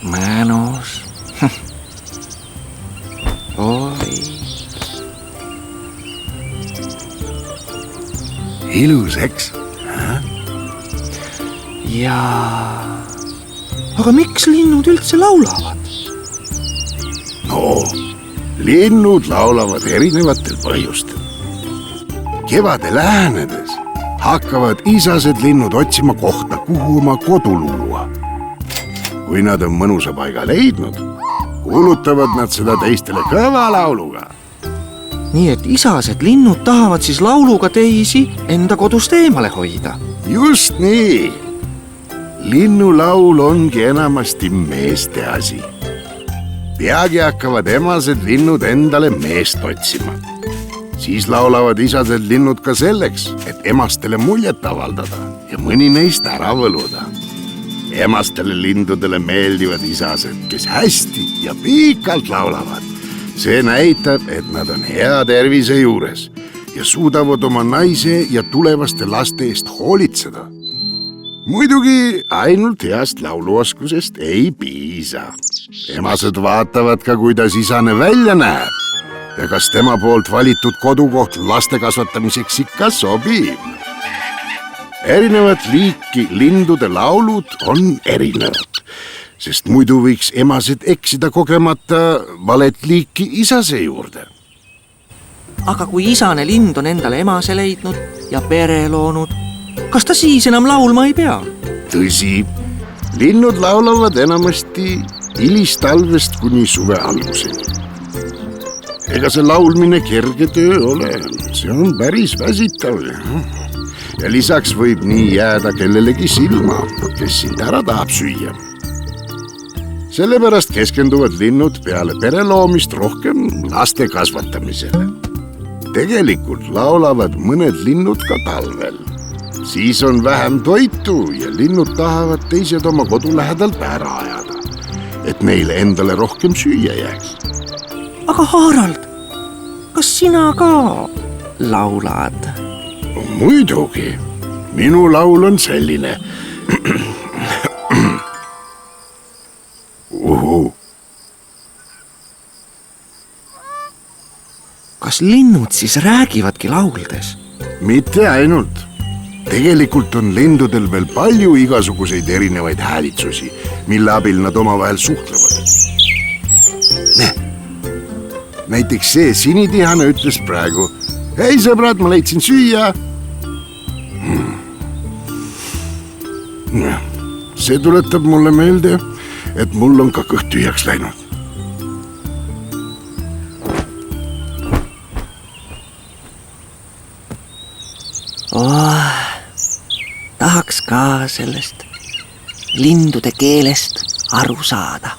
mõnus. Oi. Ilus, eks? Jaa. Aga miks linnud üldse laulavad? No, linnud laulavad erinevatel põhjustel. Kevade lähenedes hakkavad isased linnud otsima kohta, kuhu oma kodu luua. Kui nad on mõnusa paiga leidnud, kuulutavad nad seda teistele kõva lauluga. Nii et isased linnud tahavad siis lauluga teisi enda kodust eemale hoida. Just nii. Linnulaul ongi enamasti meeste asi. Peagi hakkavad emased linnud endale meest otsima. Siis laulavad isased linnud ka selleks, et emastele muljet avaldada ja mõni neist ära võluda. Emastele lindudele meeldivad isased, kes hästi ja pikalt laulavad. See näitab, et nad on hea tervise juures ja suudavad oma naise ja tulevaste laste eest hoolitseda. Muidugi ainult heast lauluoskusest ei piisa. Emased vaatavad ka, kuidas isane välja näeb ja kas tema poolt valitud kodukoht laste kasvatamiseks ikka sobib. Erinevat liiki lindude laulud on erinevad, sest muidu võiks emased eksida kogemata valet liiki isase juurde. Aga kui isane lind on endale emase leidnud ja pere loonud, kas ta siis enam laulma ei pea? Tõsi, linnud laulavad enamasti hilistalvest kuni suve alguseni. Ega see laulmine kerge töö ole, see on päris väsitav. Ja lisaks võib nii jääda kellelegi silma, kes sind ära tahab süüa. Sellepärast keskenduvad linnud peale pere loomist rohkem laste kasvatamisele. Tegelikult laulavad mõned linnud ka talvel. Siis on vähem toitu ja linnud tahavad teised oma kodu lähedalt ära ajada, et neile endale rohkem süüa jääks. Aga Harald, kas sina ka laulad? Muidugi, minu laul on selline. Kas linnud siis räägivadki lauldes? Mitte ainult. Tegelikult on lindudel veel palju igasuguseid erinevaid häälitsusi, mille abil nad omavahel suhtlevad. Näiteks see sinitihane ütles praegu: hei sõbrad, ma leidsin süüa. See tuletab mulle meelde, et mul on ka kõht tühjaks läinud. Tahaks ka sellest lindude keelest aru saada.